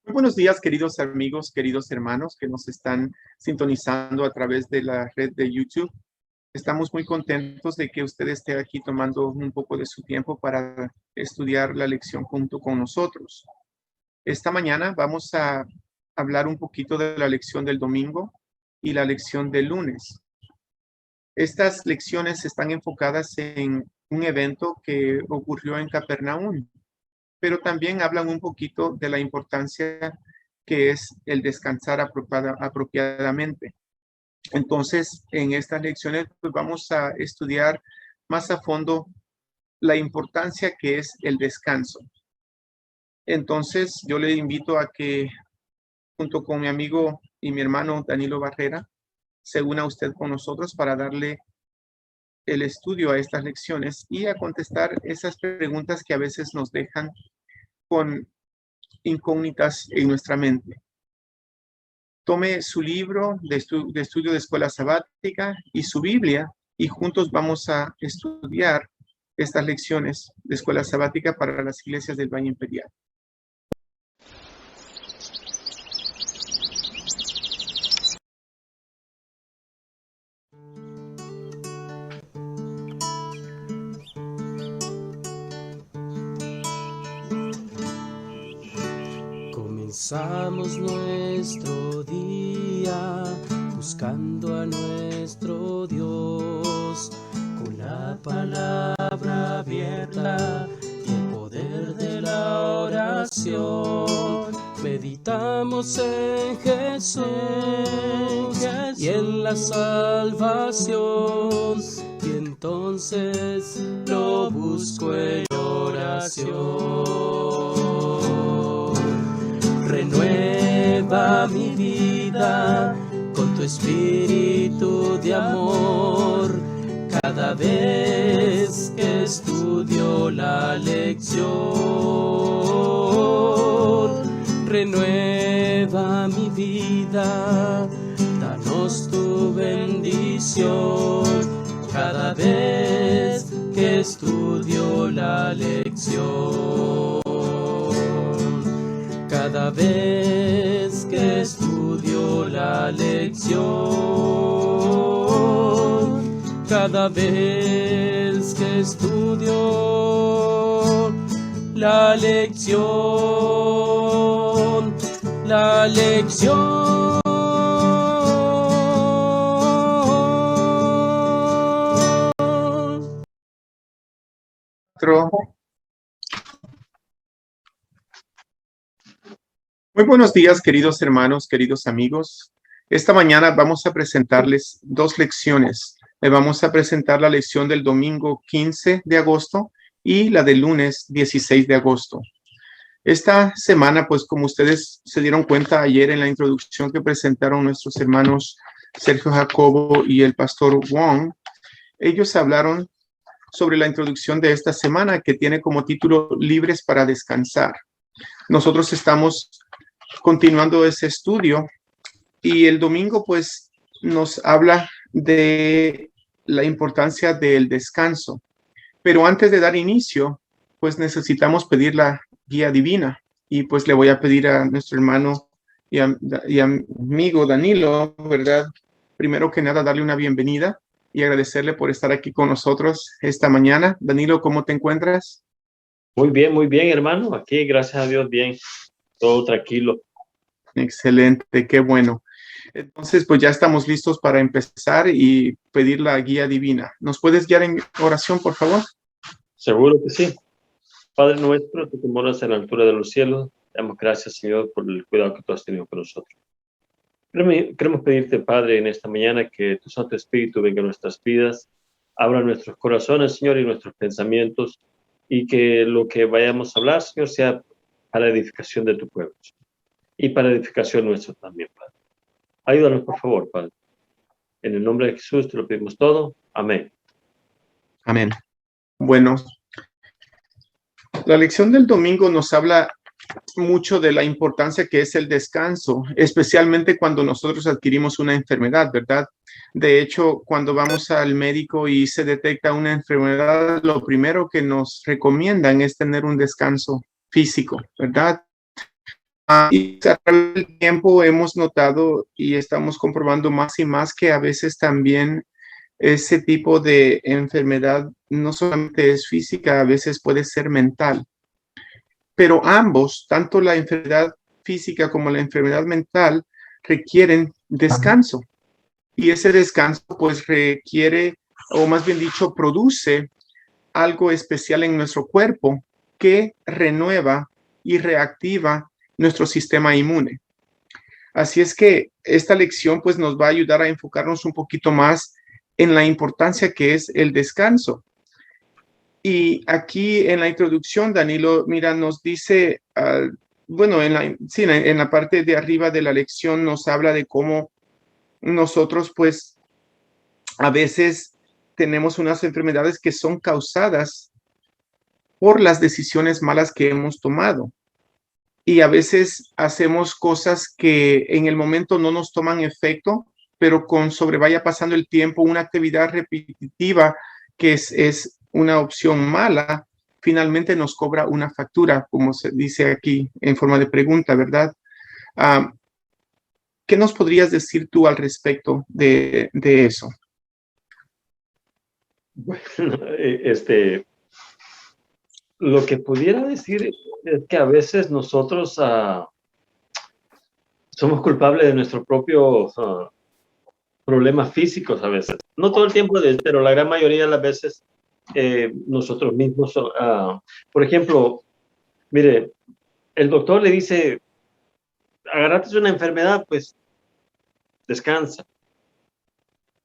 Muy buenos días, queridos amigos, queridos hermanos que nos están sintonizando a través de la red de YouTube. Estamos muy contentos de que usted esté aquí tomando un poco de su tiempo para estudiar la lección junto con nosotros. Esta mañana vamos a hablar un poquito de la lección del domingo y la lección del lunes. Estas lecciones están enfocadas en un evento que ocurrió en Capernaum, pero también hablan un poquito de la importancia que es el descansar apropiadamente. Entonces, en estas lecciones, pues vamos a estudiar más a fondo la importancia que es el descanso. Entonces, yo le invito a que, junto con mi amigo y mi hermano Danilo Barrera, se una usted con nosotros para darle el estudio a estas lecciones y a contestar esas preguntas que a veces nos dejan con incógnitas en nuestra mente. Tome su libro de estudio de escuela sabática y su Biblia y juntos vamos a estudiar estas lecciones de escuela sabática para las iglesias del Valle Imperial. Comenzamos nuestro día buscando a nuestro Dios con la palabra abierta y el poder de la oración. Meditamos en Jesús y en la salvación, y entonces lo busco en oración. Renueva mi vida con tu espíritu de amor cada vez que estudio la lección. Renueva mi vida, danos tu bendición cada vez que estudio la lección. Cada vez que estudio la lección, cada vez que estudio la lección, la lección. Muy buenos días, queridos hermanos, queridos amigos. Esta mañana vamos a presentarles dos lecciones. Le vamos a presentar la lección del domingo 15 de agosto y la del lunes 16 de agosto. Esta semana, pues como ustedes se dieron cuenta ayer en la introducción que presentaron nuestros hermanos Sergio Jacobo y el pastor Wong, ellos hablaron sobre la introducción de esta semana que tiene como título Libres para descansar. Nosotros estamos continuando ese estudio y el domingo pues nos habla de la importancia del descanso. Pero antes de dar inicio, pues necesitamos pedir la guía divina y pues le voy a pedir a nuestro hermano y amigo Danilo, ¿verdad? Primero que nada, darle una bienvenida y agradecerle por estar aquí con nosotros esta mañana. Danilo, ¿cómo te encuentras? Muy bien, hermano. Aquí, gracias a Dios, bien. Todo tranquilo. Excelente, qué bueno. Entonces, pues ya estamos listos para empezar y pedir la guía divina. ¿Nos puedes guiar en oración, por favor? Seguro que sí. Padre nuestro, tú que moras en la altura de los cielos, te damos gracias, Señor, por el cuidado que tú has tenido con nosotros. Queremos pedirte, Padre, en esta mañana que tu Santo Espíritu venga a nuestras vidas, abra nuestros corazones, Señor, y nuestros pensamientos, y que lo que vayamos a hablar, Señor, sea para edificación de tu pueblo, Señor, y para edificación nuestra también, Padre. Ayúdanos, por favor, Padre. En el nombre de Jesús te lo pedimos todo. Amén. Amén. Bueno, la lección del domingo nos habla mucho de la importancia que es el descanso, especialmente cuando nosotros adquirimos una enfermedad, ¿verdad? De hecho, cuando vamos al médico y se detecta una enfermedad, lo primero que nos recomiendan es tener un descanso físico, ¿verdad? Y a través del tiempo hemos notado y estamos comprobando más y más que a veces también ese tipo de enfermedad no solamente es física, a veces puede ser mental. Pero ambos, tanto la enfermedad física como la enfermedad mental, requieren descanso. Y ese descanso pues requiere, o más bien dicho, produce algo especial en nuestro cuerpo que renueva y reactiva nuestro sistema inmune. Así es que esta lección pues nos va a ayudar a enfocarnos un poquito más en la importancia que es el descanso. Y aquí en la introducción, Danilo, mira, nos dice, bueno, en la parte de arriba de la lección nos habla de cómo nosotros pues a veces tenemos unas enfermedades que son causadas por las decisiones malas que hemos tomado. Y a veces hacemos cosas que en el momento no nos toman efecto, pero conforme vaya pasando el tiempo, una actividad repetitiva que es una opción mala, finalmente nos cobra una factura, como se dice aquí en forma de pregunta, ¿verdad? ¿Qué nos podrías decir tú al respecto de eso? Bueno, lo que pudiera decir es que a veces nosotros somos culpables de nuestro propio problemas físicos a veces. No todo el tiempo, pero la gran mayoría de las veces nosotros mismos. Por ejemplo, mire, el doctor le dice, agarraste una enfermedad, pues descansa.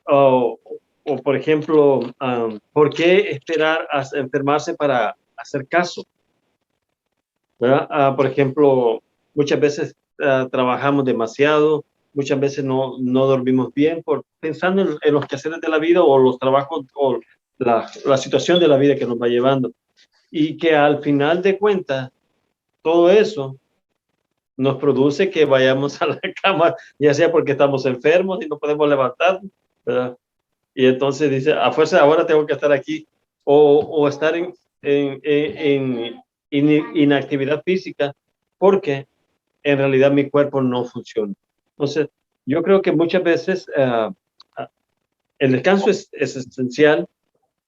O por ejemplo, ¿por qué esperar a enfermarse para hacer caso? ¿Verdad? Por ejemplo, muchas veces trabajamos demasiado, muchas veces no dormimos bien pensando en los quehaceres de la vida o los trabajos o la situación de la vida que nos va llevando. Y que al final de cuentas, todo eso nos produce que vayamos a la cama, ya sea porque estamos enfermos y no podemos levantarnos, ¿verdad? Y entonces dice, a fuerza ahora tengo que estar aquí, o estar en inactividad física, porque en realidad mi cuerpo no funciona. Entonces, yo creo que muchas veces el descanso es esencial,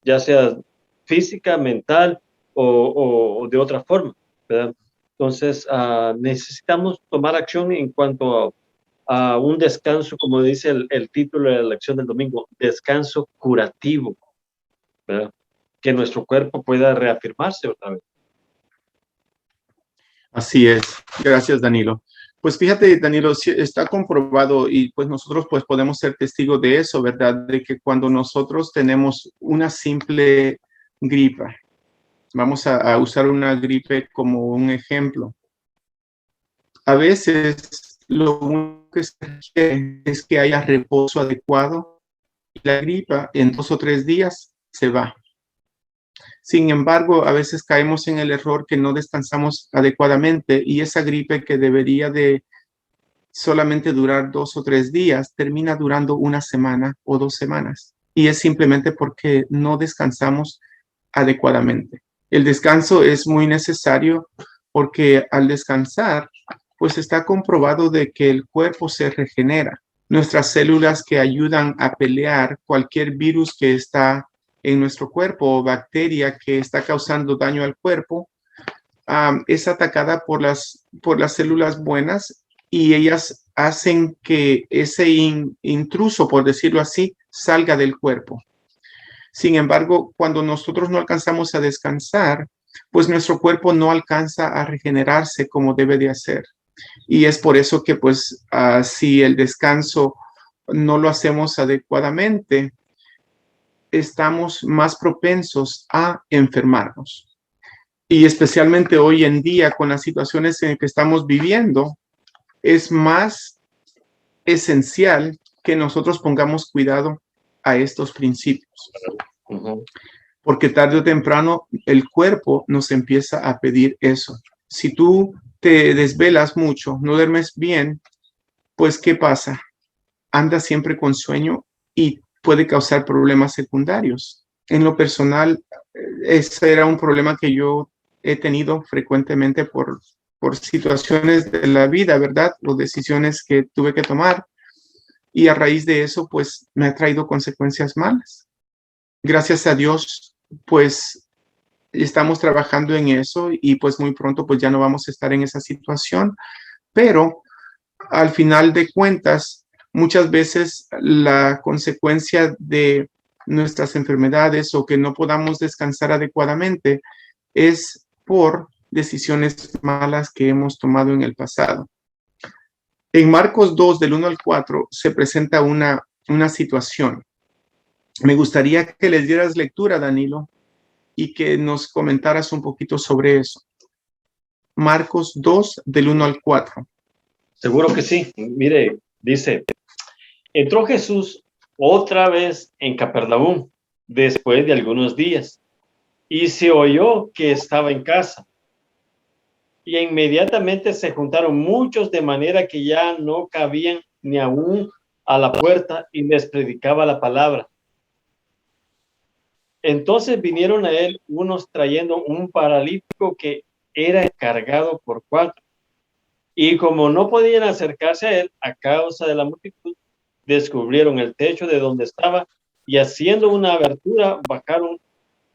ya sea física, mental o de otra forma, ¿verdad? Entonces, necesitamos tomar acción en cuanto a un descanso, como dice el título de la lección del domingo, descanso curativo, ¿verdad? Que nuestro cuerpo pueda reafirmarse otra vez. Así es. Gracias, Danilo. Pues fíjate, Danilo, está comprobado y pues nosotros pues podemos ser testigos de eso, ¿verdad? De que cuando nosotros tenemos una simple gripa, vamos a usar una gripe como un ejemplo. A veces lo único que se requiere es que haya reposo adecuado y la gripa en 2 o 3 días se va. Sin embargo, a veces caemos en el error que no descansamos adecuadamente y esa gripe que debería de solamente durar 2 o 3 días termina durando una semana o 2 semanas. Y es simplemente porque no descansamos adecuadamente. El descanso es muy necesario porque al descansar, pues está comprobado de que el cuerpo se regenera. Nuestras células que ayudan a pelear cualquier virus que está en nuestro cuerpo o bacteria que está causando daño al cuerpo, es atacada por las células buenas y ellas hacen que ese intruso, por decirlo así, salga del cuerpo. Sin embargo, cuando nosotros no alcanzamos a descansar, pues nuestro cuerpo no alcanza a regenerarse como debe de hacer. Y es por eso que pues si el descanso no lo hacemos adecuadamente, estamos más propensos a enfermarnos. Y especialmente hoy en día, con las situaciones en que estamos viviendo, es más esencial que nosotros pongamos cuidado a estos principios. Porque tarde o temprano el cuerpo nos empieza a pedir eso. Si tú te desvelas mucho, no duermes bien, pues ¿qué pasa? Andas siempre con sueño y puede causar problemas secundarios. En lo personal, ese era un problema que yo he tenido frecuentemente por por situaciones de la vida, ¿verdad? O decisiones que tuve que tomar. Y a raíz de eso, pues me ha traído consecuencias malas. Gracias a Dios, pues estamos trabajando en eso y pues muy pronto pues ya no vamos a estar en esa situación. Pero al final de cuentas, muchas veces la consecuencia de nuestras enfermedades o que no podamos descansar adecuadamente es por decisiones malas que hemos tomado en el pasado. En Marcos 2, del 1 al 4, se presenta una situación. Me gustaría que les dieras lectura, Danilo, y que nos comentaras un poquito sobre eso. Marcos 2, del 1 al 4. Seguro que sí. Mire, dice, entró Jesús otra vez en Capernaum después de algunos días y se oyó que estaba en casa. Y inmediatamente se juntaron muchos de manera que ya no cabían ni aún a la puerta y les predicaba la palabra. Entonces vinieron a él unos trayendo un paralítico que era cargado por 4. Y como no podían acercarse a él a causa de la multitud, descubrieron el techo de donde estaba y haciendo una abertura bajaron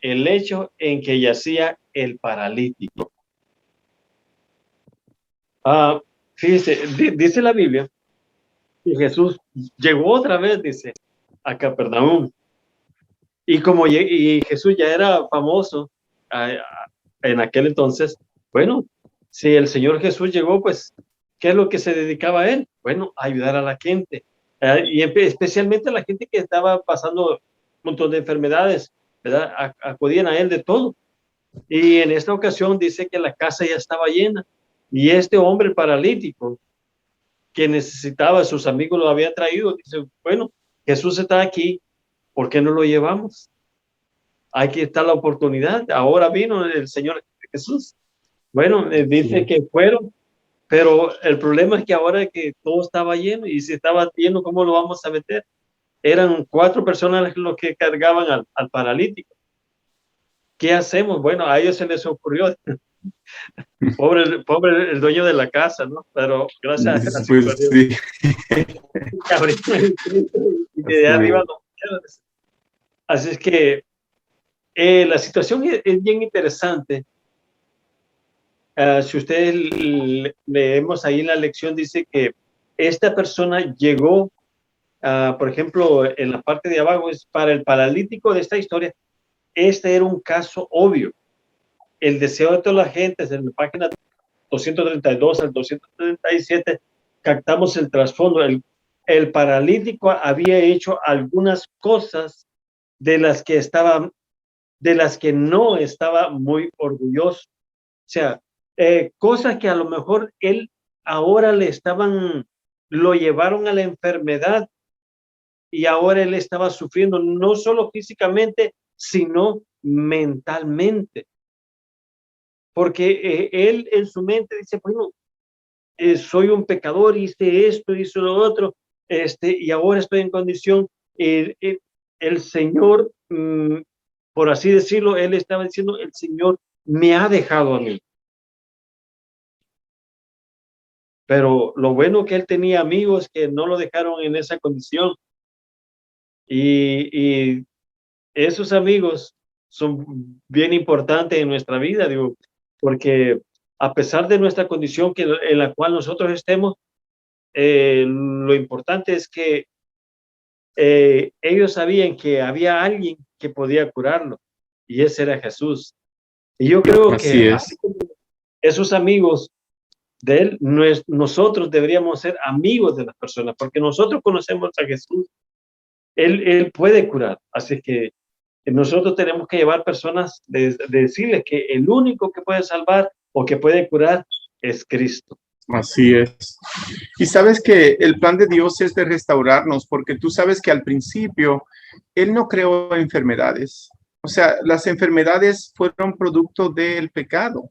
el lecho en que yacía el paralítico. Fíjese, dice la Biblia que Jesús llegó otra vez, dice, a Capernaum. Y como y Jesús ya era famoso en aquel entonces, bueno, si el Señor Jesús llegó, pues, ¿qué es lo que se dedicaba a él? Bueno, a ayudar a la gente, y especialmente a la gente que estaba pasando un montón de enfermedades, ¿verdad? Acudían a él de todo. Y en esta ocasión dice que la casa ya estaba llena y este hombre paralítico que necesitaba, sus amigos lo habían traído, dice, bueno, Jesús está aquí, ¿por qué no lo llevamos? Aquí está la oportunidad, ahora vino el Señor Jesús. Bueno, dice que fueron, pero el problema es que ahora que todo estaba lleno y si estaba lleno, ¿cómo lo vamos a meter? Eran 4 personas los que cargaban al paralítico. ¿Qué hacemos? Bueno, a ellos se les ocurrió. Pobre el dueño de la casa, ¿no? Pero gracias a Dios. Pues sí. Y de arriba no. Así es que la situación es bien interesante. Si ustedes leemos ahí en la lección, dice que esta persona llegó, por ejemplo, en la parte de abajo, es para el paralítico de esta historia, este era un caso obvio. El deseo de toda la gente, en la página 232 al 237, captamos el trasfondo. El paralítico había hecho algunas cosas de las que no estaba muy orgulloso. O sea, cosas que a lo mejor él ahora lo llevaron a la enfermedad y ahora él estaba sufriendo no solo físicamente, sino mentalmente. Porque él en su mente dice, bueno, soy un pecador, hice esto, hice lo otro, y ahora estoy en condición. El Señor, por así decirlo, él estaba diciendo, el Señor me ha dejado a mí. Pero lo bueno que él tenía amigos que no lo dejaron en esa condición. Y esos amigos son bien importantes en nuestra vida, digo, porque a pesar de nuestra condición en la cual nosotros estemos, lo importante es que ellos sabían que había alguien que podía curarlo y ese era Jesús. Y yo creo que así como esos amigos de él, nosotros deberíamos ser amigos de las personas porque nosotros conocemos a Jesús. Él puede curar, así que nosotros tenemos que llevar personas de decirles que el único que puede salvar o que puede curar es Cristo. Así es. Y sabes que el plan de Dios es de restaurarnos, porque tú sabes que al principio Él no creó enfermedades. O sea, las enfermedades fueron producto del pecado.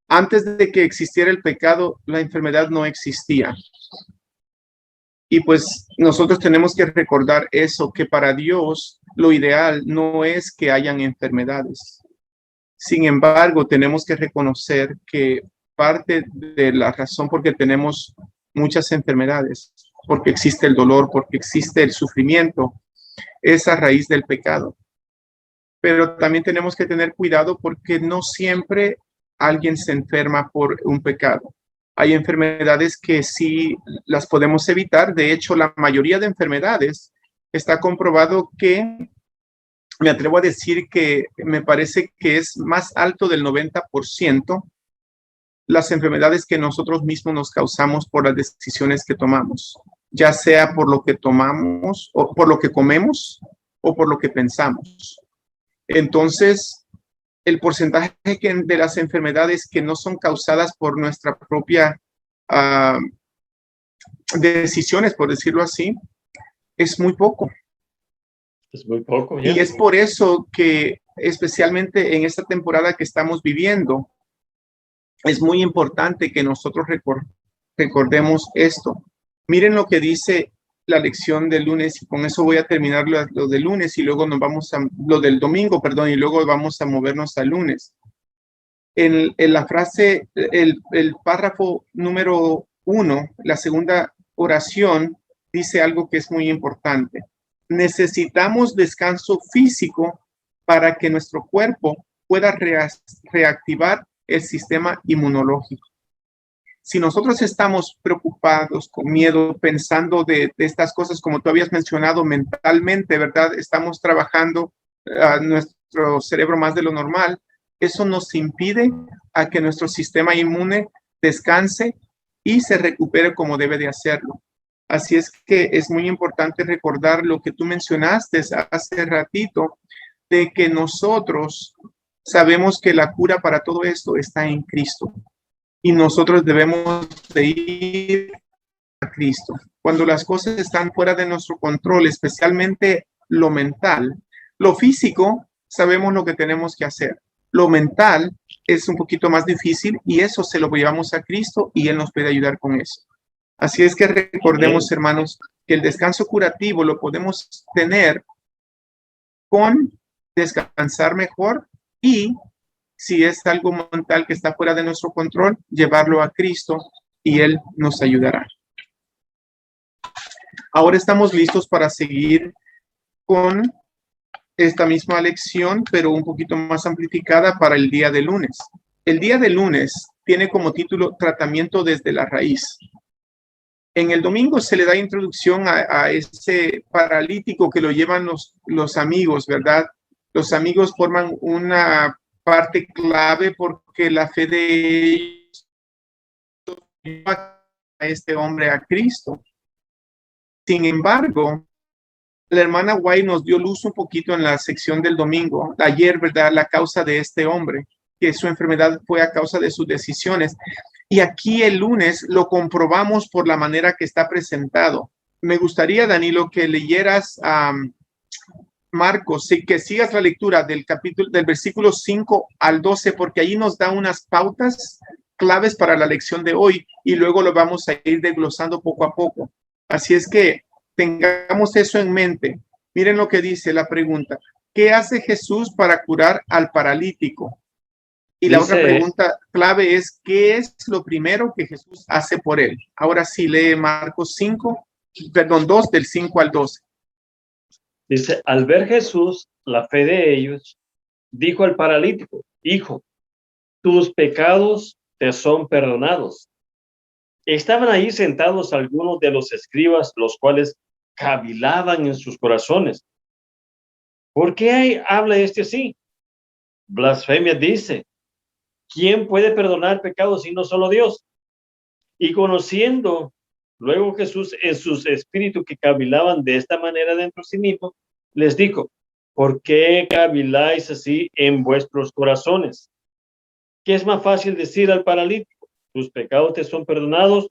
Antes de que existiera el pecado, la enfermedad no existía. Y pues nosotros tenemos que recordar eso, que para Dios lo ideal no es que hayan enfermedades. Sin embargo, tenemos que reconocer que parte de la razón por qué tenemos muchas enfermedades, porque existe el dolor, porque existe el sufrimiento, es a raíz del pecado. Pero también tenemos que tener cuidado porque no siempre alguien se enferma por un pecado. Hay enfermedades que sí las podemos evitar. De hecho, la mayoría de enfermedades está comprobado que, me atrevo a decir que me parece que es más alto del 90% las enfermedades que nosotros mismos nos causamos por las decisiones que tomamos, ya sea por lo que tomamos o por lo que comemos o por lo que pensamos. Entonces, el porcentaje de las enfermedades que no son causadas por nuestra propia decisiones, por decirlo así, es muy poco. Es muy poco, Y es por eso que, especialmente en esta temporada que estamos viviendo, es muy importante que nosotros recordemos esto. Miren lo que dice la lección del lunes, y con eso voy a terminar lo del lunes, y luego nos vamos a, lo del domingo, perdón, y luego vamos a movernos al lunes. En la frase, el párrafo número 1, la segunda oración, dice algo que es muy importante. Necesitamos descanso físico para que nuestro cuerpo pueda reactivar el sistema inmunológico. Si nosotros estamos preocupados, con miedo, pensando de estas cosas, como tú habías mencionado, mentalmente, ¿verdad? Estamos trabajando nuestro cerebro más de lo normal. Eso nos impide a que nuestro sistema inmune descanse y se recupere como debe de hacerlo. Así es que es muy importante recordar lo que tú mencionaste hace ratito, de que nosotros sabemos que la cura para todo esto está en Cristo. Y nosotros debemos de ir a Cristo. Cuando las cosas están fuera de nuestro control, especialmente lo mental, lo físico, sabemos lo que tenemos que hacer. Lo mental es un poquito más difícil y eso se lo llevamos a Cristo y Él nos puede ayudar con eso. Así es que recordemos, hermanos, que el descanso curativo lo podemos tener con descansar mejor y si es algo mental que está fuera de nuestro control, llevarlo a Cristo y Él nos ayudará. Ahora estamos listos para seguir con esta misma lección, pero un poquito más amplificada para el día de lunes. El día de lunes tiene como título Tratamiento desde la raíz. En el domingo se le da introducción a ese paralítico que lo llevan los amigos, ¿verdad? Los amigos forman una parte clave porque la fe de ellos lleva a este hombre a Cristo. Sin embargo, la hermana White nos dio luz un poquito en la sección del domingo, ayer, ¿verdad? La causa de este hombre, que su enfermedad fue a causa de sus decisiones. Y aquí el lunes lo comprobamos por la manera que está presentado. Me gustaría, Danilo, que leyeras Marcos, que sigas la lectura del capítulo, del versículo 5 al 12, porque ahí nos da unas pautas claves para la lección de hoy y luego lo vamos a ir desglosando poco a poco. Así es que tengamos eso en mente. Miren lo que dice la pregunta. ¿Qué hace Jesús para curar al paralítico? Y la otra pregunta clave es, ¿qué es lo primero que Jesús hace por él? Ahora sí, lee Marcos 2, del 5 al 12. Dice, al ver Jesús la fe de ellos, dijo al paralítico, hijo, tus pecados te son perdonados. Estaban ahí sentados algunos de los escribas, los cuales cavilaban en sus corazones. ¿Por qué habla este así? Blasfemia dice. ¿Quién puede perdonar pecados si no solo Dios? Y conociendo luego Jesús en sus espíritus que cavilaban de esta manera dentro de sí mismo, les dijo, ¿por qué caviláis así en vuestros corazones? ¿Qué es más fácil decir al paralítico, tus pecados te son perdonados?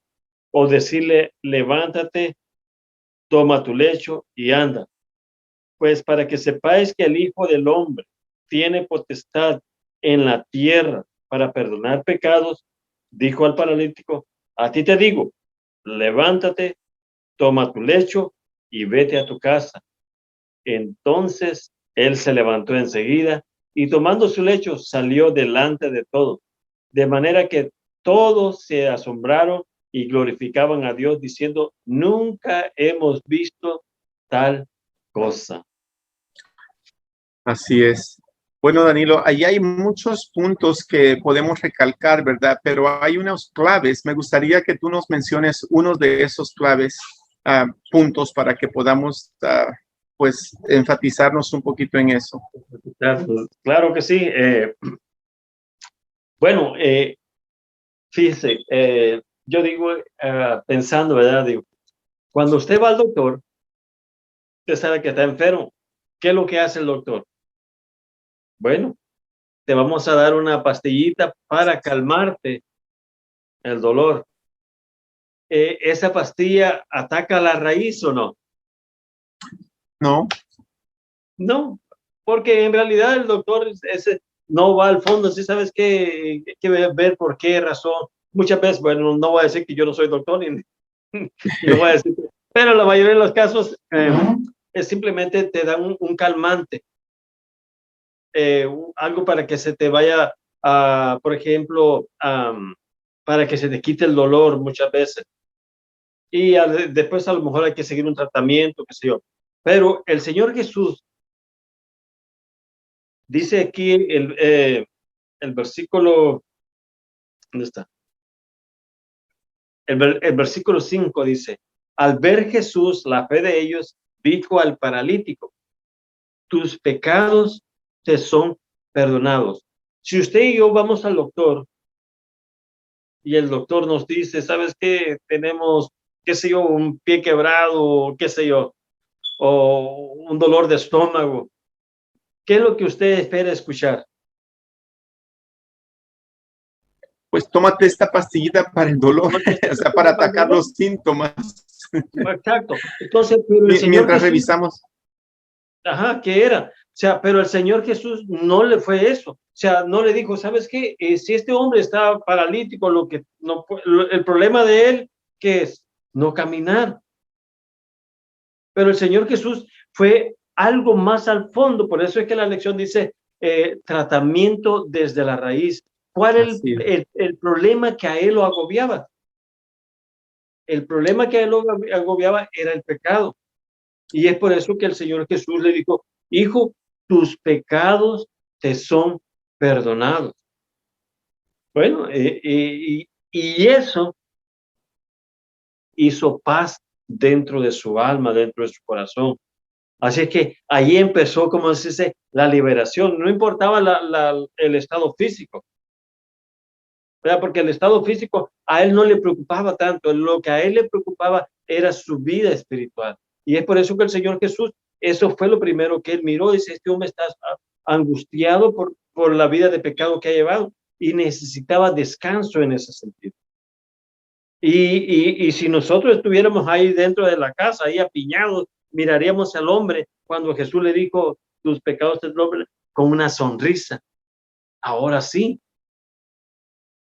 O decirle, levántate, toma tu lecho y anda. Pues para que sepáis que el Hijo del Hombre tiene potestad en la tierra para perdonar pecados, dijo al paralítico, a ti te digo, levántate, toma tu lecho y vete a tu casa. Entonces él se levantó enseguida y tomando su lecho salió delante de todos, de manera que todos se asombraron y glorificaban a Dios diciendo, nunca hemos visto tal cosa. Así es. Bueno, Danilo, ahí hay muchos puntos que podemos recalcar, ¿verdad? Pero hay unos claves. Me gustaría que tú nos menciones unos de esos claves, puntos para que podamos, pues, enfatizarnos un poquito en eso. Claro que sí. Bueno, fíjese, yo digo, pensando, ¿verdad? Digo, cuando usted va al doctor, usted sabe que está enfermo. ¿Qué es lo que hace el doctor? Bueno, te vamos a dar una pastillita para calmarte el dolor. ¿Esa pastilla ataca la raíz o no? ¿No? No, porque en realidad el doctor no va al fondo, ¿sí sabes qué? Hay que ver por qué razón. Muchas veces, bueno, no voy a decir que yo no soy doctor, y no voy a decir, pero la mayoría de los casos es simplemente te dan un calmante, algo para que se te vaya, por ejemplo, para que se te quite el dolor muchas veces. Y después a lo mejor hay que seguir un tratamiento, qué sé yo. Pero el Señor Jesús dice aquí el versículo, ¿dónde está? El versículo 5 dice, al ver Jesús la fe de ellos, dijo al paralítico, tus pecados te son perdonados. Si usted y yo vamos al doctor y el doctor nos dice, ¿sabes qué? Tenemos, qué sé yo, un pie quebrado, qué sé yo, o un dolor de estómago. ¿Qué es lo que usted espera escuchar? Pues tómate esta pastillita para el dolor, o sea, para atacar los síntomas. Exacto. Entonces, pero el Señor Mientras Jesús, revisamos. ajá, ¿qué era? O sea, pero el Señor Jesús no le fue eso. O sea, no le dijo, ¿sabes qué? Si este hombre está paralítico, el problema de él, ¿qué es? No caminar. Pero el Señor Jesús fue algo más al fondo. Por eso es que la lección dice tratamiento desde la raíz. ¿Cuál es el problema que a él lo agobiaba? El problema que a él lo agobiaba era el pecado. Y es por eso que el Señor Jesús le dijo, hijo, tus pecados te son perdonados. Bueno, y eso hizo paz dentro de su alma, dentro de su corazón. Así es que ahí empezó, como se dice, la liberación. No importaba el estado físico, ¿verdad? Porque el estado físico a él no le preocupaba tanto. Lo que a él le preocupaba era su vida espiritual. Y es por eso que el Señor Jesús, eso fue lo primero que él miró. Dice, este hombre está angustiado por la vida de pecado que ha llevado y necesitaba descanso en ese sentido. Y si nosotros estuviéramos ahí dentro de la casa, ahí apiñados, miraríamos al hombre cuando Jesús le dijo, tus pecados te doblan, con una sonrisa. Ahora sí,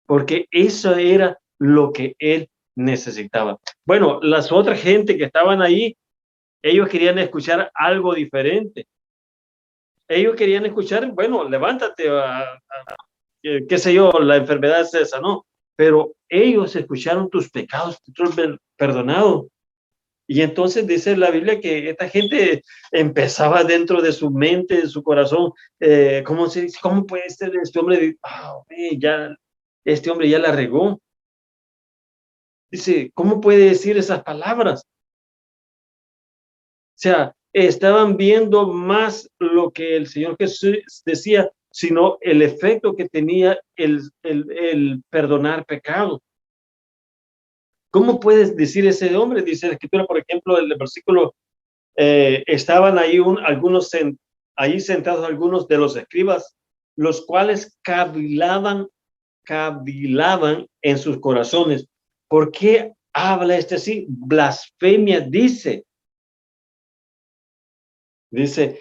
porque eso era lo que él necesitaba. Bueno, las otras gente que estaban ahí, ellos querían escuchar algo diferente. Ellos querían escuchar, bueno, levántate, qué sé yo, la enfermedad es esa, ¿no? Pero ellos escucharon tus pecados, perdonados. Y entonces dice la Biblia que esta gente empezaba dentro de su mente, de su corazón, ¿cómo puede ser este hombre? Este hombre ya la regó. Dice, ¿cómo puede decir esas palabras? O sea, estaban viendo más lo que el Señor Jesús decía, sino el efecto que tenía el perdonar pecado. ¿Cómo puedes decir ese hombre? Dice la Escritura, por ejemplo, el versículo, estaban ahí ahí sentados algunos de los escribas, los cuales cavilaban en sus corazones. ¿Por qué habla este así? Blasfemia dice. Dice,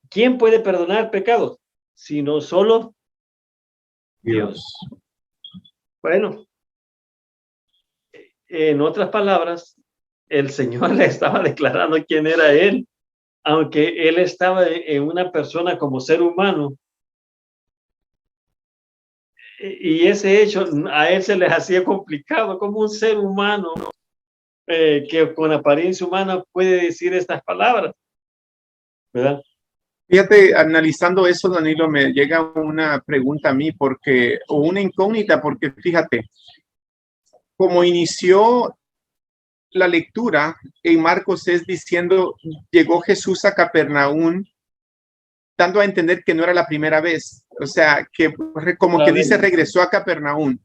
¿quién puede perdonar pecados? Sino solo Dios. Bueno, en otras palabras, el Señor le estaba declarando quién era él, aunque él estaba en una persona como ser humano. y ese hecho a él se les hacía complicado, como un ser humano que con apariencia humana puede decir estas palabras, ¿verdad? Fíjate, analizando eso, Danilo, me llega una pregunta a mí o una incógnita, porque fíjate, como inició la lectura en Marcos es diciendo, llegó Jesús a Capernaum, dando a entender que no era la primera vez, o sea, que como que dice, regresó a Capernaum,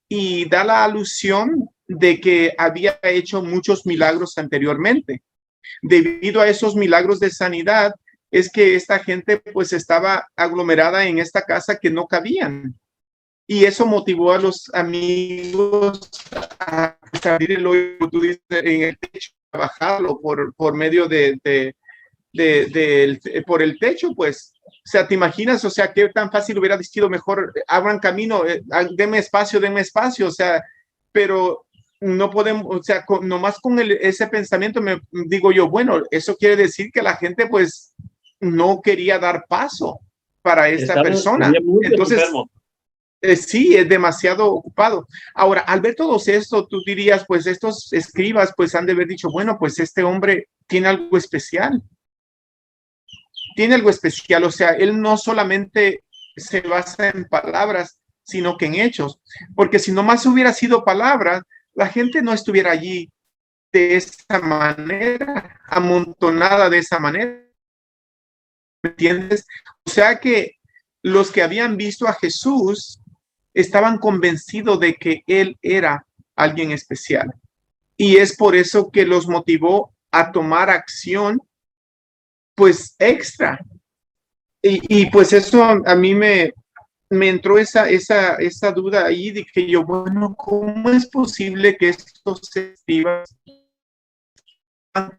y da la alusión de que había hecho muchos milagros anteriormente. Debido a esos milagros de sanidad, es que esta gente pues estaba aglomerada en esta casa que no cabían. Y eso motivó a los amigos a abrir el hoyo, tú dices, en el techo, a bajarlo por medio por el techo, pues. O sea, ¿te imaginas? O sea, qué tan fácil hubiera sido mejor, abran camino, denme espacio, o sea, pero no podemos, o sea, nomás con ese pensamiento me digo yo, bueno, eso quiere decir que la gente pues no quería dar paso para esta persona. Entonces, sí, es demasiado ocupado. Ahora, al ver todo esto, tú dirías, pues estos escribas pues han de haber dicho, bueno, pues este hombre tiene algo especial. Tiene algo especial, o sea, él no solamente se basa en palabras, sino que en hechos. Porque si nomás hubiera sido palabras, la gente no estuviera allí de esa manera, amontonada de esa manera. ¿Me entiendes? O sea que los que habían visto a Jesús estaban convencidos de que él era alguien especial. Y es por eso que los motivó a tomar acción, pues extra. Y pues eso a mí me entró esa duda ahí de que yo, bueno, ¿cómo es posible que estos escribas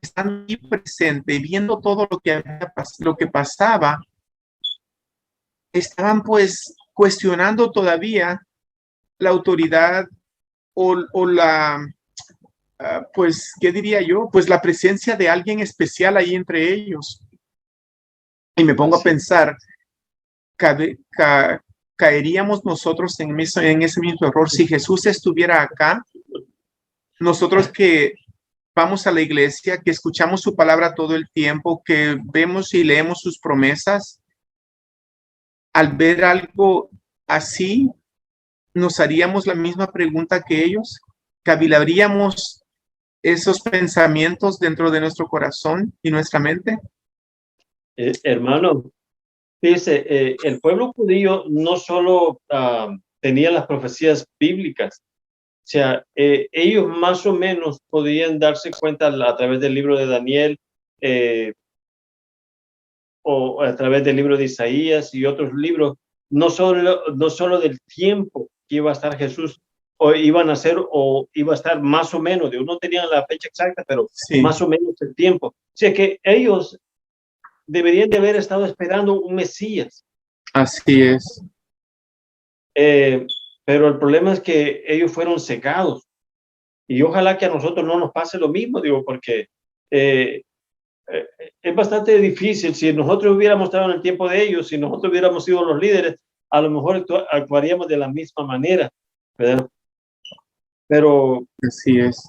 están ahí presentes, viendo todo lo que pasaba, estaban pues cuestionando todavía la autoridad o la, pues, ¿qué diría yo? Pues la presencia de alguien especial ahí entre ellos. Y me pongo a pensar, caeríamos nosotros en ese mismo error si Jesús estuviera acá, nosotros que vamos a la iglesia, que escuchamos su palabra todo el tiempo, que vemos y leemos sus promesas, al ver algo así, nos haríamos la misma pregunta que ellos, cavilaríamos esos pensamientos dentro de nuestro corazón y nuestra mente. Hermano, dice, el pueblo judío no solo tenía las profecías bíblicas, o sea, ellos más o menos podían darse cuenta a través del libro de Daniel o a través del libro de Isaías y otros libros, no solo del tiempo que iba a estar Jesús, o iban a ser, o iba a estar más o menos, no tenían la fecha exacta, pero sí, más o menos el tiempo. O sea que ellos deberían de haber estado esperando un Mesías. Así es. Pero el problema es que ellos fueron cegados. Y ojalá que a nosotros no nos pase lo mismo, digo, porque es bastante difícil. Si nosotros hubiéramos estado en el tiempo de ellos, si nosotros hubiéramos sido los líderes, a lo mejor actuaríamos de la misma manera, ¿verdad? Pero así es.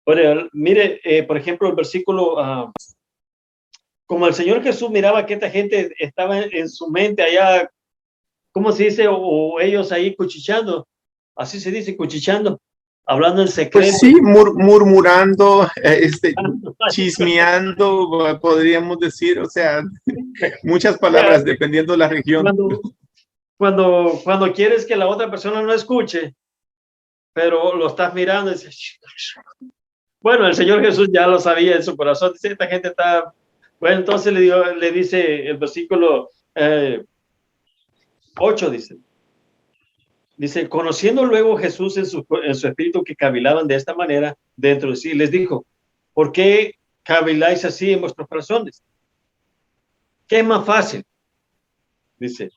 Bueno, mire, por ejemplo, el versículo, como el Señor Jesús miraba que esta gente estaba en su mente allá, ¿cómo se dice? O ellos ahí cuchicheando, así se dice, cuchicheando, hablando en secreto. Pues sí, murmurando, chismeando, podríamos decir, o sea, muchas palabras dependiendo de la región. Cuando quieres que la otra persona no escuche, pero lo estás mirando y dices, bueno, el Señor Jesús ya lo sabía en su corazón, dice, esta gente está, bueno, entonces le dice el versículo 8, dice, conociendo luego Jesús en su espíritu que cavilaban de esta manera dentro de sí, les dijo, ¿por qué caviláis así en vuestros corazones? ¿Qué es más fácil? Dice,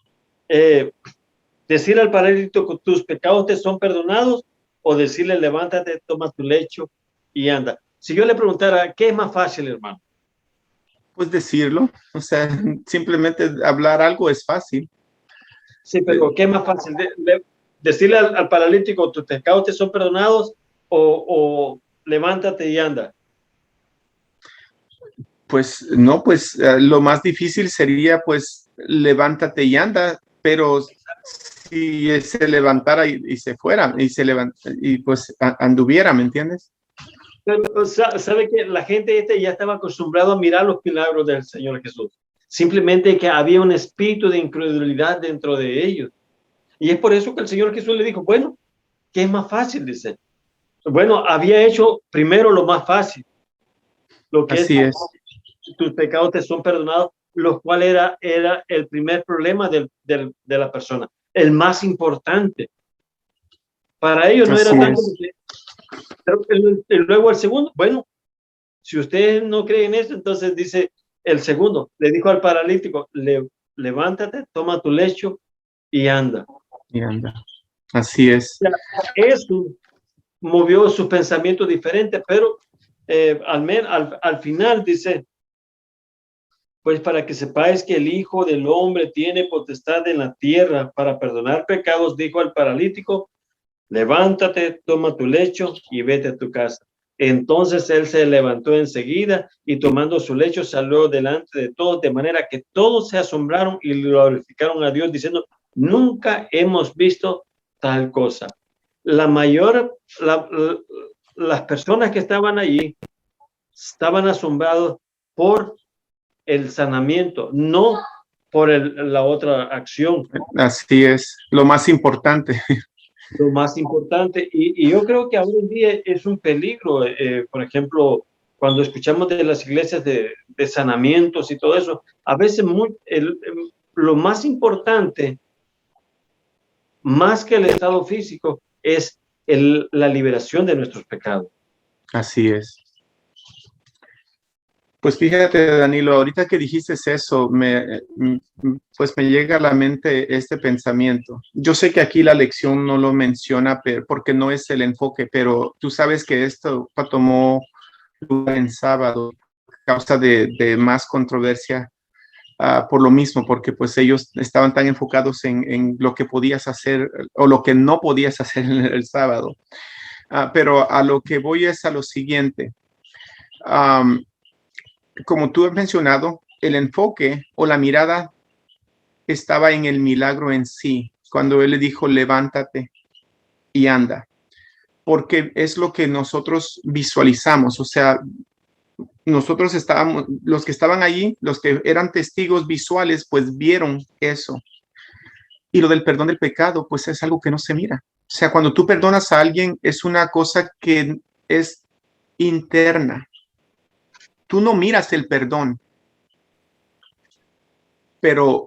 decir al paralítico, tus pecados te son perdonados, o decirle, levántate, toma tu lecho y anda. Si yo le preguntara, ¿qué es más fácil, hermano? Pues decirlo, o sea, simplemente hablar algo es fácil. Sí, pero ¿qué es más fácil? ¿Decirle al paralítico, tus pecados te son perdonados o levántate y anda? Pues no, pues lo más difícil sería pues levántate y anda, pero si se levantara y se fuera y pues anduviera, ¿me entiendes? Pero, ¿sabe que la gente ya estaba acostumbrada a mirar los milagros del Señor Jesús? Simplemente que había un espíritu de incredulidad dentro de ellos. Y es por eso que el Señor Jesús le dijo, bueno, ¿qué es más fácil? Dice. Bueno, había hecho primero lo más fácil, lo que Así es. tus pecados te son perdonados, lo cual era el primer problema de la persona, el más importante. Para ellos no Así era tanto, es. pero luego el segundo, bueno, si ustedes no creen eso, entonces dice el segundo, le dijo al paralítico, levántate, toma tu lecho y anda. Y anda. Así es. Eso movió sus pensamientos diferentes, pero al final dice, pues para que sepáis que el Hijo del Hombre tiene potestad en la tierra para perdonar pecados, dijo al paralítico, levántate, toma tu lecho y vete a tu casa. Entonces él se levantó enseguida y tomando su lecho salió delante de todos, de manera que todos se asombraron y glorificaron a Dios diciendo, nunca hemos visto tal cosa. Las personas que estaban allí estaban asombrados por el sanamiento, no por la otra acción. Así es. Lo más importante. Lo más importante, y yo creo que ahora en día es un peligro, por ejemplo, cuando escuchamos de las iglesias de sanamientos y todo eso, a veces lo más importante, más que el estado físico, es la liberación de nuestros pecados. Así es. Pues fíjate, Danilo, ahorita que dijiste eso, pues me llega a la mente este pensamiento. Yo sé que aquí la lección no lo menciona porque no es el enfoque, pero tú sabes que esto tomó lugar en sábado, causa de más controversia por lo mismo, porque pues ellos estaban tan enfocados en lo que podías hacer o lo que no podías hacer en el sábado. Pero a lo que voy es a lo siguiente. Como tú has mencionado, el enfoque o la mirada estaba en el milagro en sí, cuando él le dijo, levántate y anda, porque es lo que nosotros visualizamos, o sea, nosotros estábamos, los que estaban allí, los que eran testigos visuales, pues vieron eso. Y lo del perdón del pecado, pues es algo que no se mira. O sea, cuando tú perdonas a alguien, es una cosa que es interna. Tú no miras el perdón, pero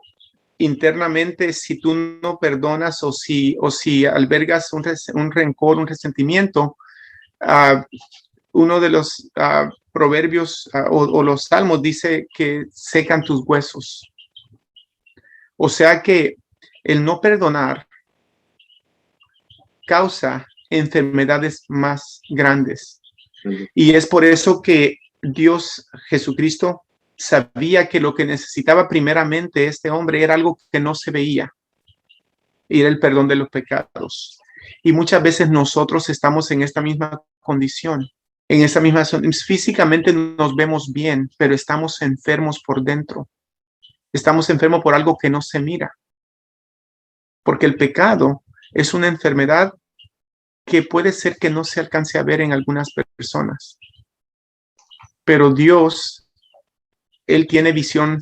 internamente, si tú no perdonas o si albergas un rencor, un resentimiento, uno de los proverbios o los salmos dice que secan tus huesos. O sea que el no perdonar causa enfermedades más grandes. Y es por eso que Dios Jesucristo sabía que lo que necesitaba primeramente este hombre era algo que no se veía, y era el perdón de los pecados. Y muchas veces nosotros estamos en esta misma condición, físicamente nos vemos bien, pero estamos enfermos por dentro. Estamos enfermos por algo que no se mira. Porque el pecado es una enfermedad que puede ser que no se alcance a ver en algunas personas. Pero Dios, Él tiene visión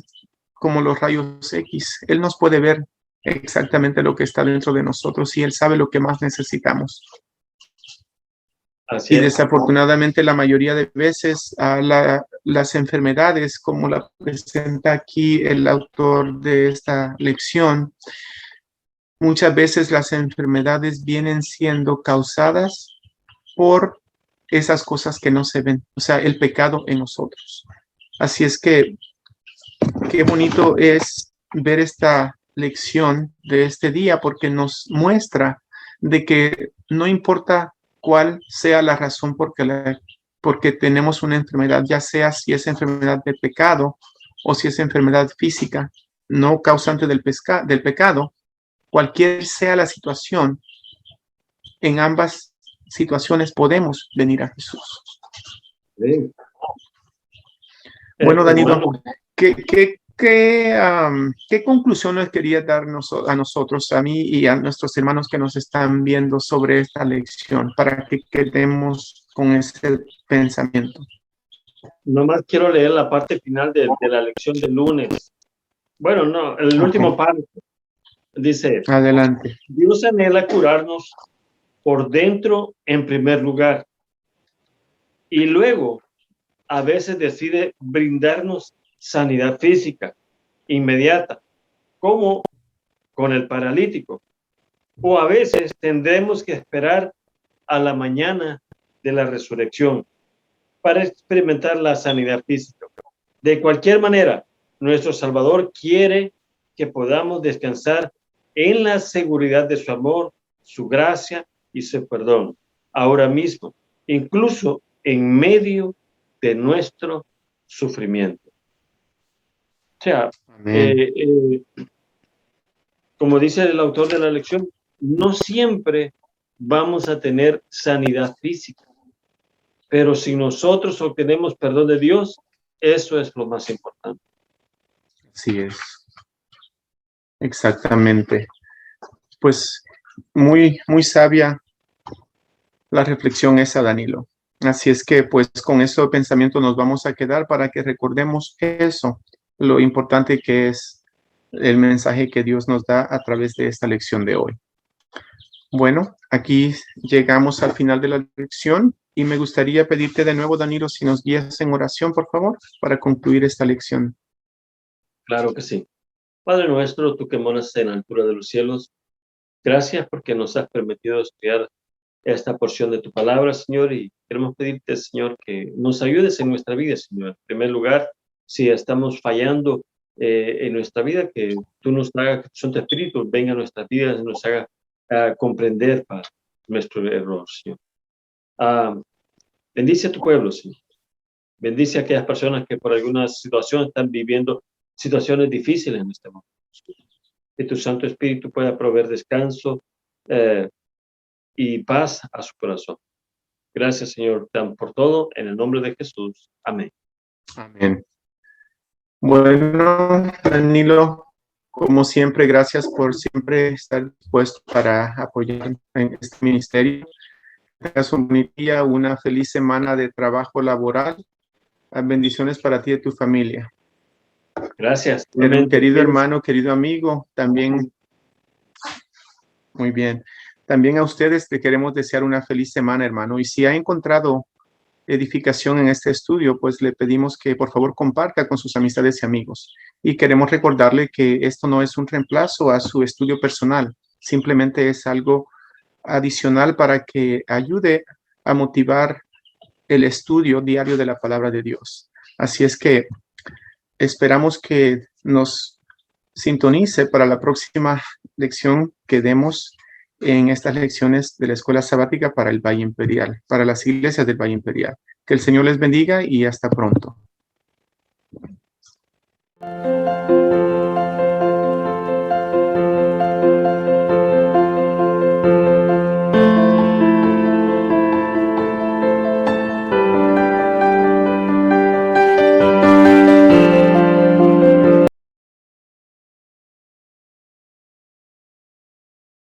como los rayos X. Él nos puede ver exactamente lo que está dentro de nosotros y Él sabe lo que más necesitamos. Así y es. Desafortunadamente la mayoría de veces las enfermedades, como la presenta aquí el autor de esta lección, muchas veces las enfermedades vienen siendo causadas por esas cosas que no se ven, o sea, el pecado en nosotros. Así es que qué bonito es ver esta lección de este día, porque nos muestra de que no importa cuál sea la razón porque tenemos una enfermedad, ya sea si es enfermedad de pecado o si es enfermedad física, no causante del pecado, cualquier sea la situación, en ambas situaciones podemos venir a Jesús. Sí. Bueno, Danilo, Hermano, ¿qué conclusiones quería darnos a nosotros, a mí y a nuestros hermanos que nos están viendo sobre esta lección, para que quedemos con ese pensamiento? nomás quiero leer la parte final de la lección del lunes. Bueno, no, el último párrafo. Dice, Adelante. Dios anhela curarnos por dentro en primer lugar y luego a veces decide brindarnos sanidad física inmediata, como con el paralítico. O a veces tendremos que esperar a la mañana de la resurrección para experimentar la sanidad física. De cualquier manera, nuestro Salvador quiere que podamos descansar en la seguridad de su amor, su gracia y su perdón, ahora mismo, incluso en medio de nuestro sufrimiento. O sea, como dice el autor de la lección, no siempre vamos a tener sanidad física, pero si nosotros obtenemos perdón de Dios, eso es lo más importante. Así es. Exactamente. Pues muy sabia la reflexión esa, Danilo. Así es que pues con ese pensamiento nos vamos a quedar para que recordemos eso, lo importante que es el mensaje que Dios nos da a través de esta lección de hoy. Bueno, aquí llegamos al final de la lección y me gustaría pedirte de nuevo, Danilo, si nos guías en oración, por favor, para concluir esta lección. Claro que sí. Padre nuestro, tú que moras en la altura de los cielos, gracias porque nos has permitido estudiar esta porción de tu palabra, Señor, y queremos pedirte, Señor, que nos ayudes en nuestra vida, Señor. En primer lugar, si estamos fallando en nuestra vida, que tú nos hagas, que tu Santo Espíritu venga a nuestras vidas y nos haga comprender, Padre, nuestro error, Señor. Bendice a tu pueblo, Señor. Bendice a aquellas personas que por alguna situación están viviendo situaciones difíciles en este momento. Que tu Santo Espíritu pueda proveer descanso y paz a su corazón. Gracias, Señor, por todo, en el nombre de Jesús. Amén. Amén. Bueno, Danilo, como siempre, gracias por siempre estar dispuesto para apoyar en este ministerio. Tengas un buen día, una feliz semana de trabajo laboral. Bendiciones para ti y tu familia. Gracias. Querido hermano, querido amigo, también, muy bien. También a ustedes le queremos desear una feliz semana, hermano. Y si ha encontrado edificación en este estudio, pues le pedimos que por favor comparta con sus amistades y amigos. Y queremos recordarle que esto no es un reemplazo a su estudio personal, simplemente es algo adicional para que ayude a motivar el estudio diario de la palabra de Dios. Así es que esperamos que nos sintonice para la próxima lección que demos en estas lecciones de la Escuela Sabática para el Valle Imperial, para las iglesias del Valle Imperial. Que el Señor les bendiga y hasta pronto.